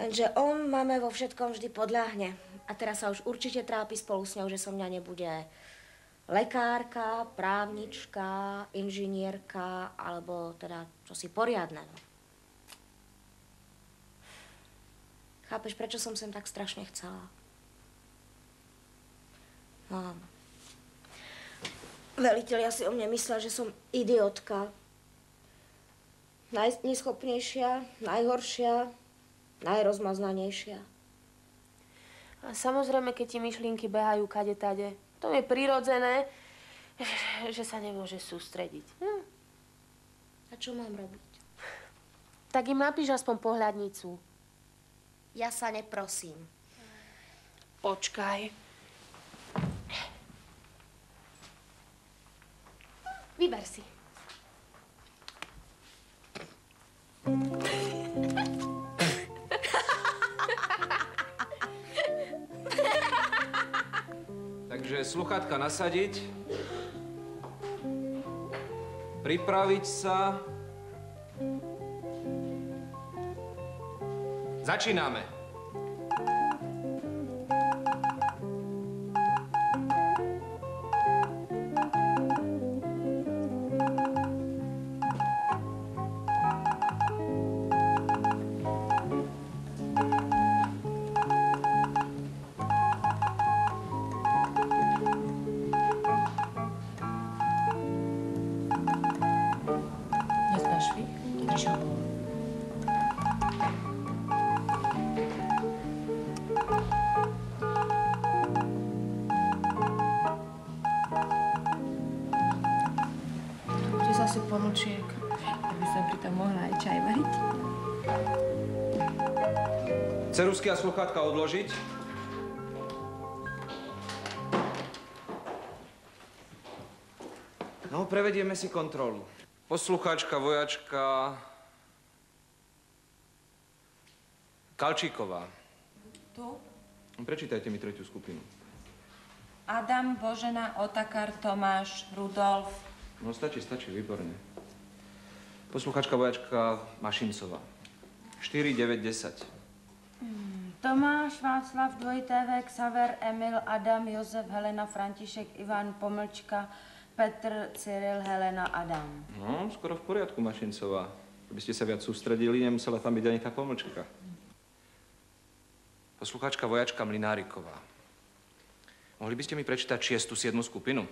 Lenže on máme vo všetkom vždy podľahne. A teraz sa už určite trápi spolu s ňou, že so mňa nebude lekárka, právnička, inžinierka, alebo teda čosi poriadne. Chápeš, prečo som sem tak strašne chcela? No. Velitelia si o mne myslia, že som idiotka. Najneschopnejšia, najhoršia, najrozmaznanejšia. A samozrejme, keď ti myšlienky behajú kade-tade, to je prirodzené, že sa nemôže sústrediť. A čo mám robiť? Tak im napíš aspoň pohľadnicu. Ja sa neprosím. Počkaj. Vyber si. Takže sluchátka nasadiť, pripraviť sa. Začíname. Pomlčiek, aby som pritom mohla aj čaj variť. Ceruzky a sluchátka odložiť. No, prevedieme si kontrolu. Poslucháčka, vojačka Kalčíková. Tu? Prečítajte mi tretiu skupinu. Adam, Božena, Otakar, Tomáš, Rudolf. No, stačí, výborne. Posluchačka, vojačka Mašincová. 4, 9, 10. Tomáš, Václav, dvojité Xaver, Emil, Adam, Josef, Helena, František, Ivan, Pomlčka, Petr, Cyril, Helena, Adam. No, skoro v poriadku, Mašincová. Keby ste sa viac sústredili, nemusela tam byť ani tá pomlčka. Posluchačka, vojačka Mlináriková. Mohli by ste mi prečítať 6., 7. skupinu?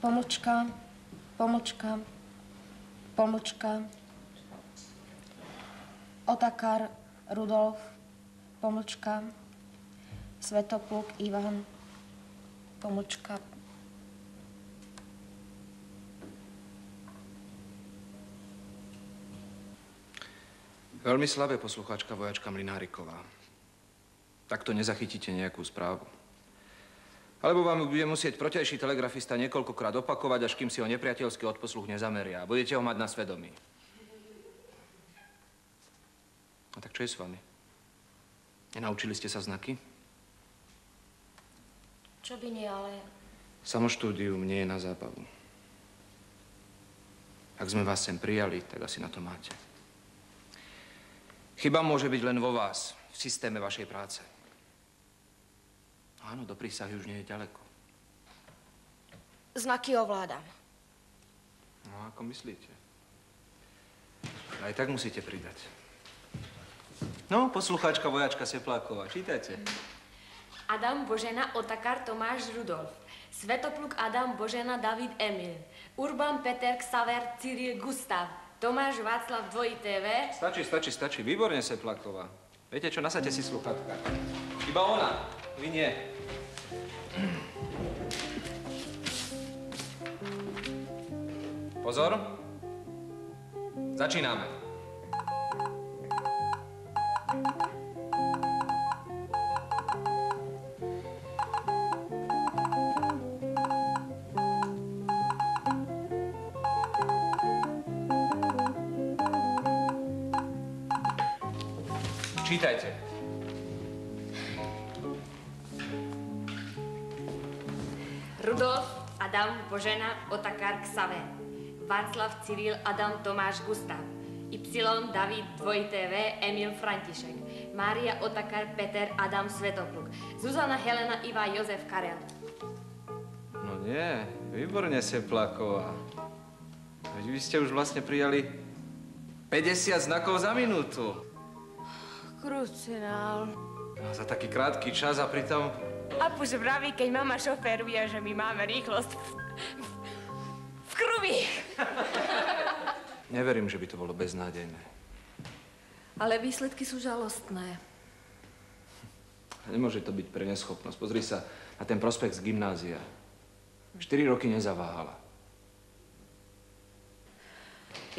Pomlčka, pomlčka, pomlčka, Otakar, Rudolf, pomlčka, Svetopluk, Ivan, pomlčka. Veľmi slabé, poslucháčka, vojačka Mlináriková. Takto nezachytíte nejakú správu. Alebo vám bude musieť protiajší telegrafista niekoľkokrát opakovať, až kým si ho nepriateľský odposluch nezameria. Budete ho mať na svedomí. A tak čo je s vami? Nenaučili ste sa znaky? Čo by nie, ale... Samoštúdium nie je na zábavu. Ak sme vás sem prijali, tak asi na to máte. Chyba môže byť len vo vás, v systéme vašej práce. Áno, do prísahy už nie je ďaleko. Znaky ovládam. No, ako myslíte? Aj tak musíte pridať. No, poslucháčka, vojačka Sepláková, čítajte. Adam, Božena, Otakar, Tomáš, Rudolf. Svetopluk, Adam, Božena, David, Emil. Urban, Peter, Xaver, Cyril, Gustav. Tomáš, Václav, dvojité V. Stačí. Výborne, Sepláková. Viete čo, nasaďte si sluchátka. Iba ona, vy nie. Pozor. Začíname. Čítajte. Rudolf, Adam, Adam, Božena, Otakar, Xaver. Václav, Cyril, Adam, Tomáš, Gustav. Y, David, dvojité V, Emil, František. Mária, Otakar, Peter, Adam, Svetopluk. Zuzana, Helena, Iva, Jozef, Karel. No nie, výborne, Sepláková. Veď vy ste už vlastne prijali 50 znakov za minútu. Krucinál. Za taký krátky čas a pritom... Apuž vraví, keď mama šoféruje, že my máme rýchlosť v krvi. Neverím, že by to bolo beznádejné. Ale výsledky sú žalostné. Nemôže to byť pre neschopnosť. Pozri sa na ten prospekt z gymnázia. 4 roky nezaváhala.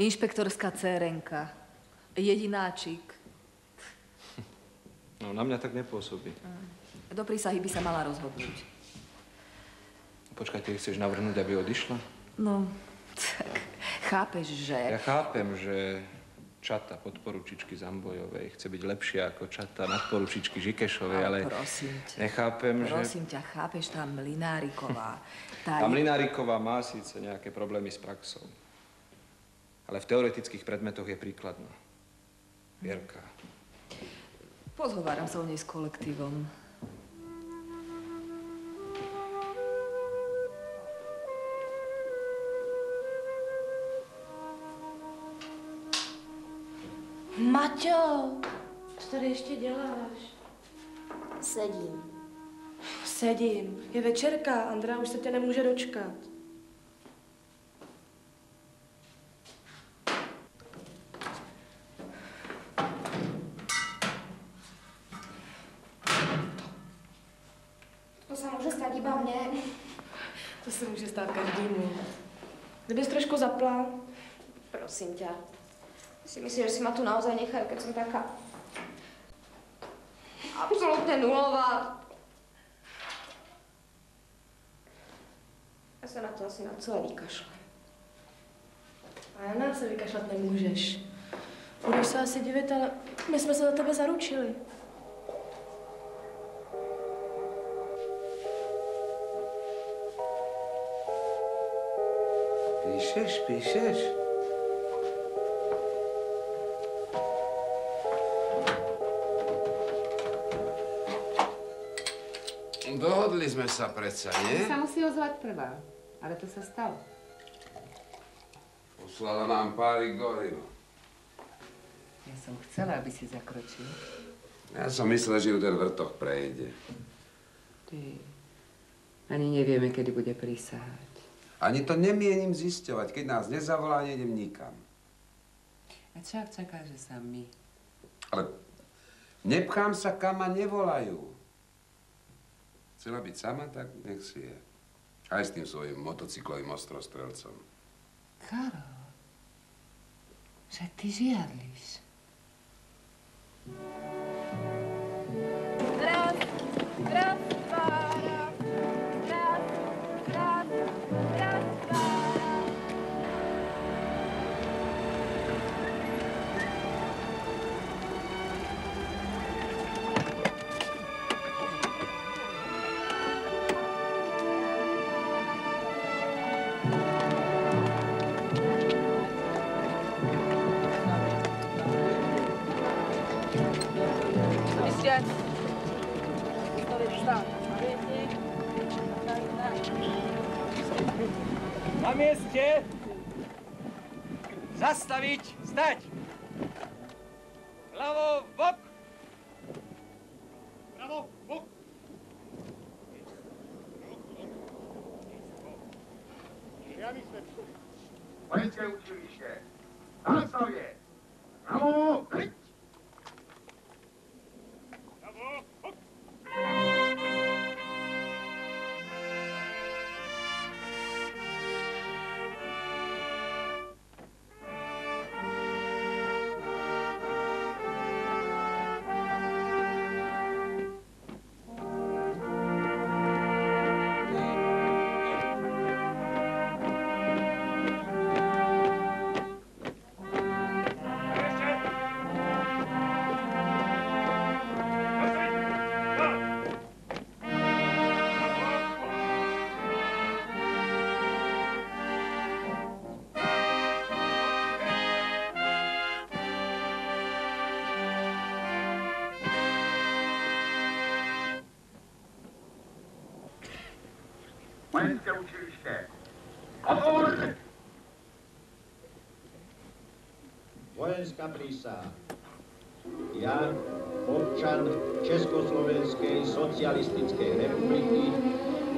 Inšpektorská cérenka. Jedináčik. No, na mňa tak nepôsobí. Do prísahy by sa mala rozhodnúť. Počkaj, ty chceš navrhnúť, aby odišla? No, tak chápeš, že... Ja chápem, že čata podporučičky Zambojovej chce byť lepšia ako čata nadporučičky Žikešovej, ale prosím ťa. nechápem, Prosím ťa, chápeš, tá Mlynáriková. Tá Mlynáriková má síce nejaké problémy s praxou, ale v teoretických predmetoch je príkladná. Vierka. Pozhováram sa o nej s kolektívom. Maťo, co tady ještě děláš? Sedím. Sedím. Je večerka, Andrea už se tě nemůže dočkat. To sa môže stať iba mne. To se může stát každému. Kdybys trošku zapla. Prosím ťa. Si myslíš, že si ma tu naozaj nechajú, keď som taká absolútne nulová. Ja sa na to asi na celé vykašlem. A na nás se vykašlat nemůžeš. Budeš se asi divit, ale my jsme se za tebe zaručili. Píšeš? Dohodli sme sa predsa, nie? Sa musí ozvať prvá, ale to sa stalo. Poslala nám párik goril. Ja som chcela, aby si zakročil. Ja som myslel, že ju ten vrtoch prejde. Ty, ani nevieme, kedy bude prisahať. Ani to nemienim zisťovať. Keď nás nezavolá, nejdem nikam. A čo ak čaká, že sa my? Ale nepchám sa, kam ma nevolajú. Chcela byť sama, tak nech si je. Aj s tým svojím motocyklovým ostrostrelcom. Karol, že ty žiadliš. Raz, dva, raz, dva. Na mieste! Zastaviť! Stať! Ľavo, bok! Ľavo, bok! Vojenské učiliště. Nástavě! Bravo, kliď! Ľavo, bok! učiliště. Pozor! Vojenská prísaha. Ja, občan Československej socialistickej republiky,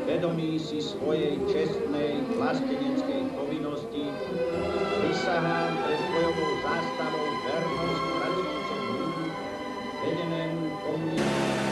vedomý si svojej čestnej vlasteneckej povinnosti, prisahám pred bojovou zástavou vernosť pracujúcemu ľudu, vedenému komunistom.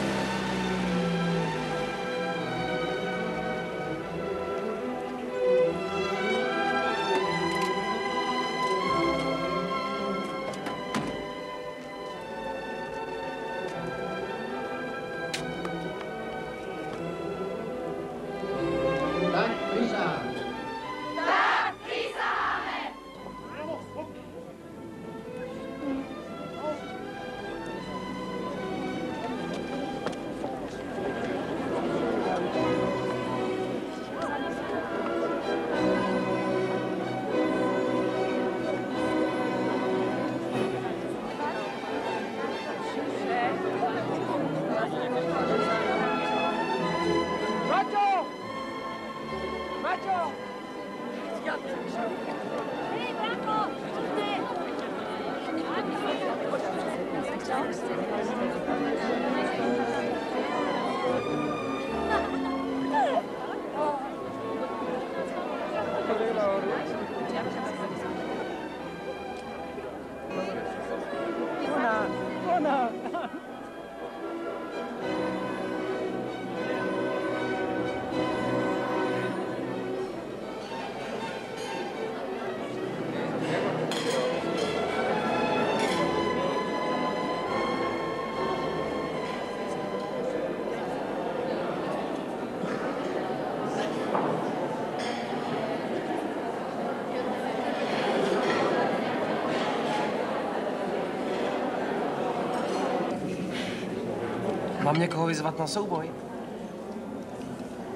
Mám někoho vyzvat na souboj?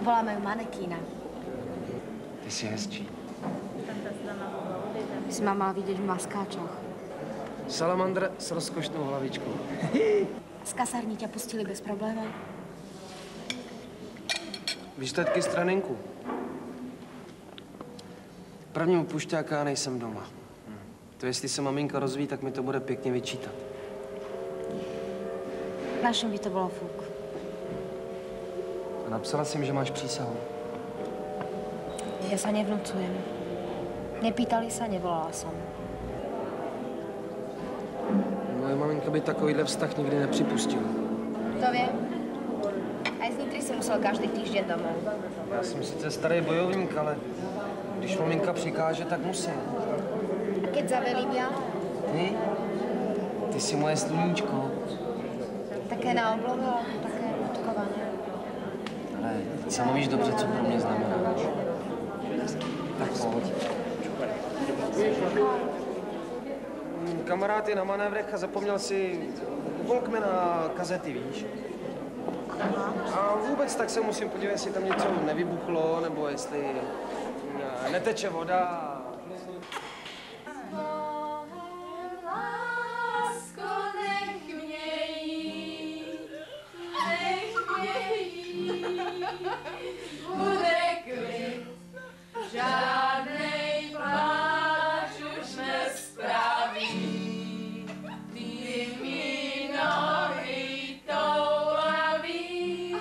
Voláme ju manekína. Ty si hezčí. Si ma mal vidieť v maskáčoch. Salamandr s rozkošnou hlavičkou. Z kasárny ťa pustili bez problémů? Výsledky z tréninku. Prvního pušťáka nejsem doma. To jestli se maminka rozví, tak mi to bude pěkně vyčítat. Našim by to bylo fuk. A napsala si mi, že máš přísahu. Ja sa nevnúcujem. Nepýtali sa, nevolala som. Moje maminka by takovýhle vztah nikdy nepřipustila. To viem. Aj z Nitry si musel každý týždeň domov. Já jsem sice starý bojovník, ale když maminka přikáže, tak musím. A keď zavelím ja? Ty jsi moje sluníčko. Také na oblohu, také odkované. Ale teď sama víš dobře, co pro mě znamenáš. Tak pojď. Kamarád je na manévrech a zapomněl si Walkmana a kazety, víš? A vůbec tak se musím podívat, jestli tam něco nevybuchlo, nebo jestli neteče voda. Bude klid, žádnej pláč už nespraví. Ty mi nohy toulaví,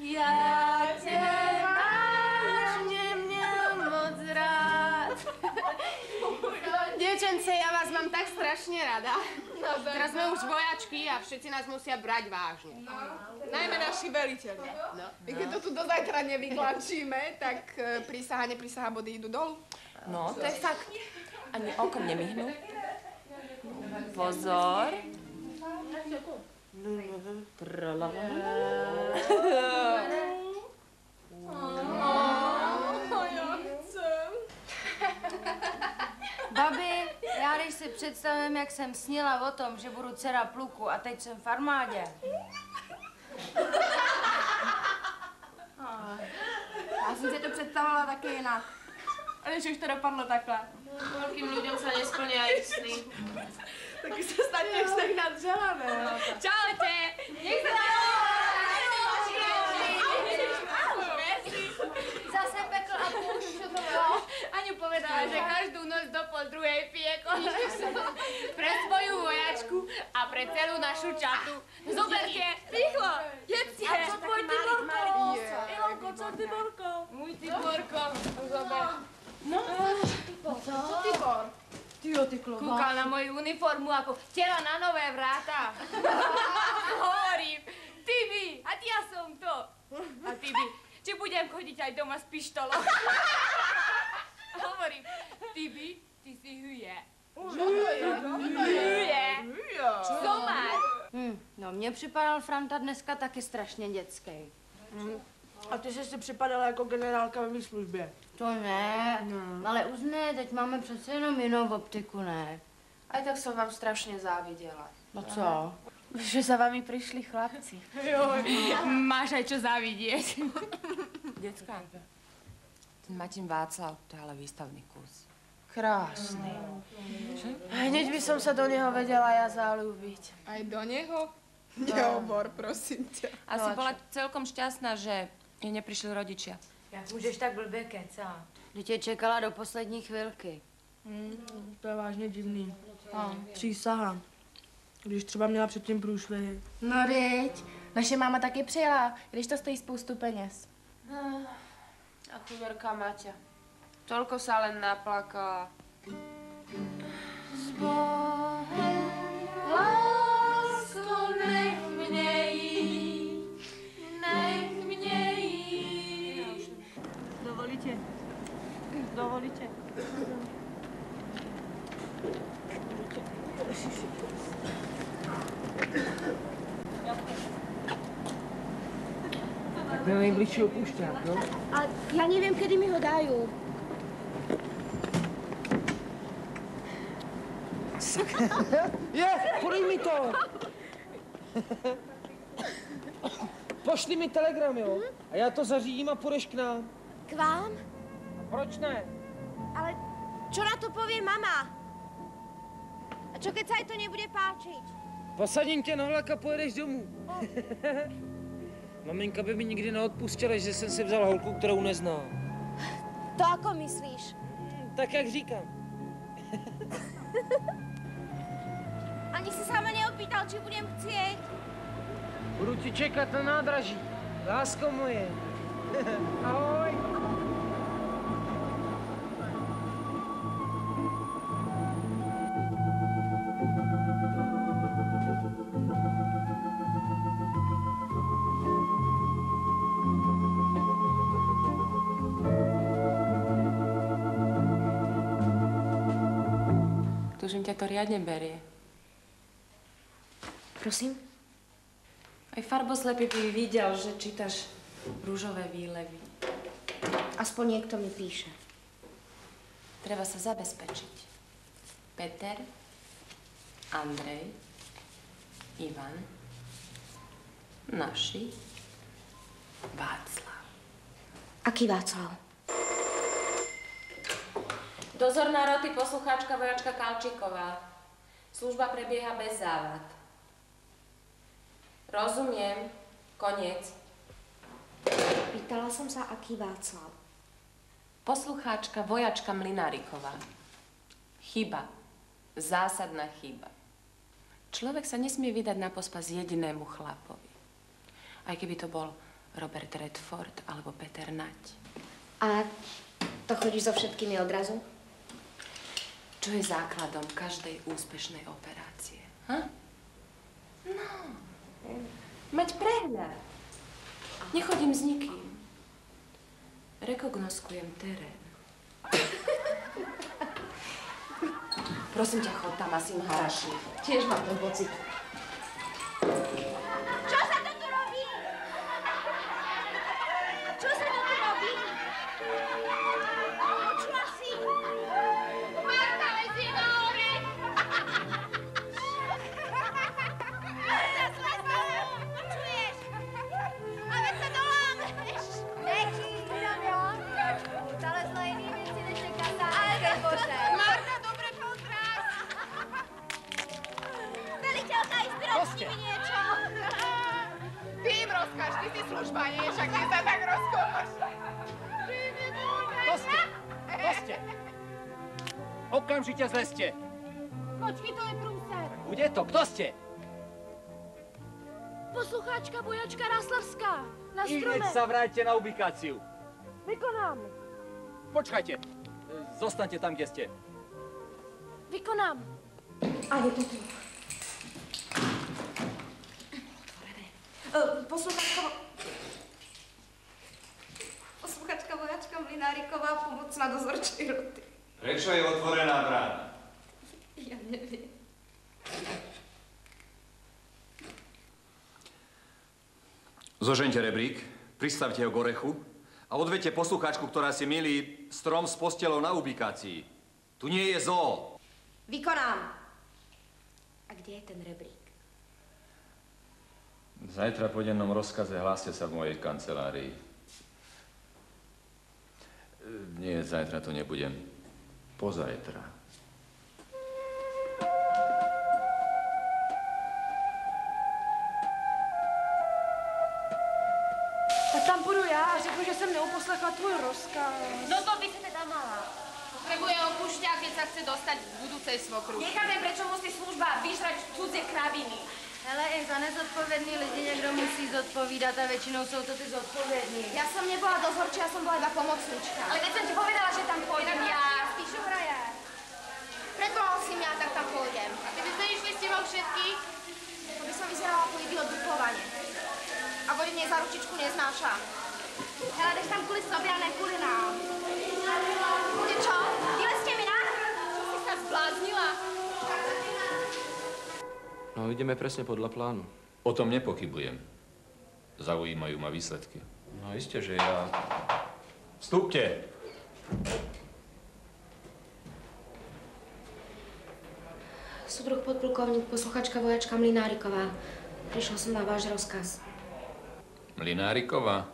já tě vážně měl moc rád. Dievčence, ja vás mám tak strašne rada. Teraz sme už vojačky a všetci nás musia brať vážne. Najmä naši veliteľi. I keď to tu do zajtra nevyklančíme, tak prísaha, neprísaha, body idú dolu. No, to je fakt. Ani okom nemihnú. Pozor. Ja chcem. Babi, já když si představím, jak jsem snila o tom, že budu dcera pluku a teď jsem v armádě. Já jsem si to představila taky jinak. A když už to dopadlo takhle. Veľkým ľuďom sa nesplňajú sny. Taky se statně vztah nadřela, ne? Čaute! Nech sa Zase peklo že každú noc do 1:30 pije konečku pre svoju vojačku a pre celú našu čatu. Zoberte, rýchlo, jedzte. A čo tvoj Tiborko? Ilonko, čo Tiborko? Môj Tiborko, zober. No, co Tibor? Ty klobásu. Kúkal na moju uniformu ako tela na nové vráta. Hovorím, Tibi, a ja som to. A Tibi, či budem chodiť aj doma s pištolom. Hovorím, Tibi, ty si huje. Huje. Somár. No, mně připadal Franta dneska taky strašně dětský. A ty jsi si připadala jako generálka ve mý službě. To ne, ale už ne, teď máme přece jenom jinou optiku, ne? Aj tak som vám strašne závidela. No co? Že za vami prišli chlapci. Joj, máš aj čo závidieť. Decka, ten Matin Václav, to je ale výstavný kus. Krásny. Hneď by som sa do neho vedela ja zaľúbiť. Aj do neho? Nehovor, prosím ťa. Asi bola celkom šťastná, že jej neprišli rodičia. Jak můžeš tak blbě kecat? Že tě čekala do poslední chvilky. To je vážně divný. Přísahám. Když třeba měla předtím průšvihy. No deď, naše máma taky přijela, když to stojí spoustu peněz. A chuderka Maťa. Toľko sa len naplakala. S Bohem, lásko, nech mě jít, nech mě jít. Dovolíte? Dovolíte? Tak to je nejbližší opušťák, jo? A ja neviem, kedy mi ho dajú. Je, podej mi to! Pošli mi telegram, jo? A já to zařídím a půjdeš k nám. K vám? Proč ne? Ale čo na to povie mama? A čo keď sa aj to nebude páčiť? Posadím tě na vlak a pojedeš domů. Maminka by mi nikdy neodpustila, že jsem si vzal holku, kterou neznám. To ako myslíš? Tak, jak říkám. Ani si sa ma neopýtal, či budem chcieť. Budu ti čekat na nádraží. Lásko moje. Ahoj. Tužím, ťa to riadne berie. Prosím? Aj farboslepý by videl, že čítaš rúžové výlevy. Aspoň niekto mi píše. Treba sa zabezpečiť. Peter, Andrej, Ivan, naši, Václav. Aký Václav? Dozorná roty, poslucháčka, vojačka Kalčíková. Služba prebieha bez závad. Rozumiem. Koniec. Pýtala som sa, aký Václav. Poslucháčka, vojačka Mlynáriková. Chyba. Zásadná chyba. Človek sa nesmie vydať na pospas jedinému chlapovi. Aj keby to bol Robert Redford alebo Peter Nať. A to chodíš so všetkými odrazu? Čo je základom každej úspešnej operácie? Ha? No, mať prehľad. Nechodím s nikým. Rekognoskujem terén. Prosím ťa, chod tam, asi im haraši. Tiež mám ten pocit. Čo sa to tu robí? Čo sa to tu robí? Počula si? Marta lezí na hore! Marta, slez dole! Počuješ? A veď sa dolámeš! Neký, zalezla iný věci, nečeká sa. Ale bože. Marta, dobre pozdrav! Veliteľka, inspiroval mi niečo. Ty im rozkáž, ty si služba, nie? Však ty sa tak rozkopaš. Poste, poste. Okamžite zlezte. Počkej, to je průser. Bude to, kto ste? Poslucháčka vojačka Ráslavská. Na Hneď strome. sa vráťte na ubikáciu. Vykonám. Počkajte. Zostaňte tam, kde ste. Vykonám. A je to tu. Posluchačka vojačka Mlináriková, pomocná dozorčej roty. Prečo je otvorená brána? Ja neviem. Zožeňte rebrík, pristavte ho k orechu a odvedte poslucháčku, ktorá si milí strom s postelou na ubikácii. Tu nie je zoo. Vykonám. A kde je ten rebrík? Zajtra po dennom rozkaze hláste sa v mojej kancelárii. Nie, zajtra to nebudem. Pozajtra. Tak tam půjdu já a řeknu, že jsem neuposlechla tvůj rozkaz. No to by si teda mala. Potrebuje opúšťať, keď sa chce dostať z budúcej svokru. Nechápem, prečo musí služba vyžrať cudzie kraviny. Hele, i za nezodpovědný lidi někdo musí zodpovídat a většinou jsou to ty zodpovědní. Ja som nebola dozorčia, ja som bola iba pomocnička. Ale keď som ti povedala, že tam pôjdem ja. Spíš hraje. Predvolal si mňa, tak tam pôjdem. A keby sme išli s tebou všetky? To by som vyzerala ako idiot dupovane. A vodenie za ručičku neznášam. Hele, jdeš tam kvôli sobě a ne kvôli nám. Bude čo? Vylezte mi na! Čo si sa zbláznila? No, ideme presne podľa plánu. O tom nepochybujem. Zaujímajú ma výsledky. No, isté, že ja... Vstúpte! Súdruh podplukovník, posluchačka vojačka Mlináriková. Prišla som na váš rozkaz. Mlináriková?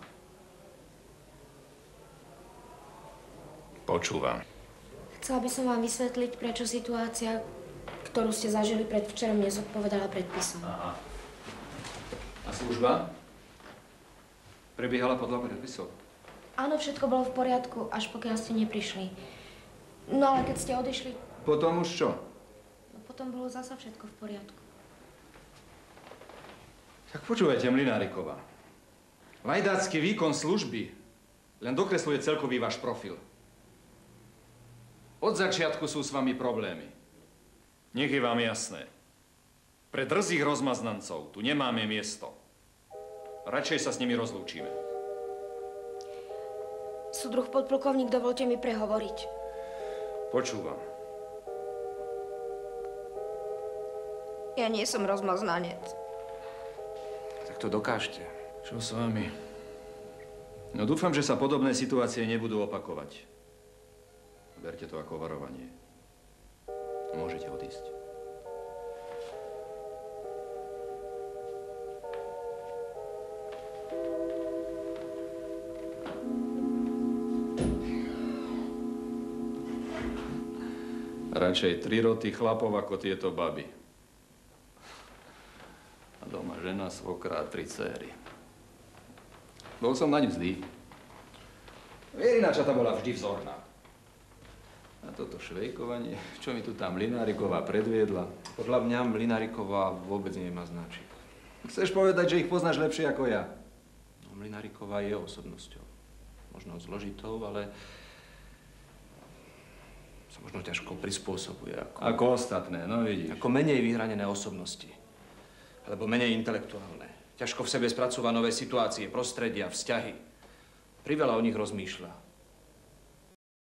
Počúvam. Chcela by som vám vysvetliť, prečo situácia, ktorú ste zažili predvčerom, nezodpovedala predpisom. Aha. A služba? Prebiehala podľa predpisov. Áno, všetko bolo v poriadku, až pokiaľ ste neprišli. No ale keď ste odišli, Potom už čo? no potom bolo zasa všetko v poriadku. Tak počúvajte, Mlináriková. Lajdácky výkon služby len dokresluje celkový váš profil. Od začiatku sú s vami problémy. Nech je vám jasné. Pre drzých rozmaznancov tu nemáme miesto. Radšej sa s nimi rozlúčime. Súdruh podplukovník, dovolte mi prehovoriť. Počúvam. Ja nie som rozmaznanec. Tak to dokážte. Čo s vami? No dúfam, že sa podobné situácie nebudú opakovať. Berte to ako varovanie. Môžete odísť. Radšej 3 roty chlapov ako tieto baby. A doma žena, svokra a 3 céry. Bol som na ňu zlý. Vierinača tá bola vždy vzorná. A toto švejkovanie, čo mi tu tá Mlináriková predviedla? Podľa mňa Mlináriková vôbec nemá značík. Chceš povedať, že ich poznáš lepšie ako ja? No, Mlináriková je osobnosťou. Možno zložitou, ale sa možno ťažko prispôsobuje. Ako ostatné, no vidíš. Ako menej vyhranené osobnosti. Alebo menej intelektuálne. Ťažko v sebe spracúva nové situácie, prostredia, vzťahy. Priveľa o nich rozmýšľa.